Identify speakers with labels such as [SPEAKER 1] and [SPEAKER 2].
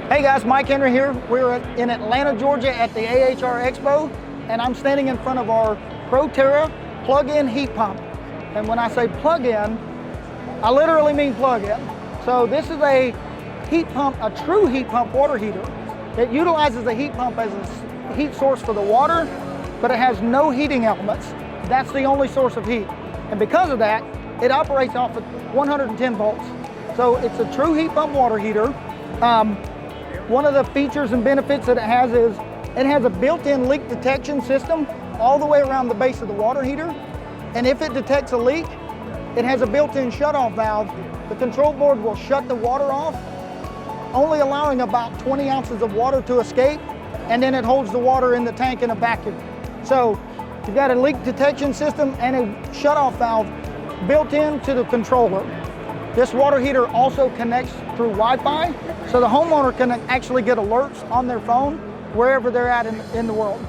[SPEAKER 1] Hey guys, Mike Henry here. We're in Atlanta, Georgia at the AHR Expo, and I'm standing in front of our ProTerra plug-in heat pump. And when I say plug-in, I literally mean plug-in. So this is a heat pump, a true heat pump water heater. It utilizes the heat pump as a heat source for the water, but it has no heating elements. That's the only source of heat. And because of that, it operates off of 110 volts. So it's a true heat pump water heater. One of the features and benefits that it has is it has a built-in leak detection system all the way around the base of the water heater. And if it detects a leak, it has a built-in shut-off valve. The control board will shut the water off, only allowing about 20 ounces of water to escape, and then it holds the water in the tank in a vacuum. So you've got a leak detection system and a shut-off valve built into the controller. This water heater also connects through Wi-Fi, so the homeowner can actually get alerts on their phone wherever they're at in the world.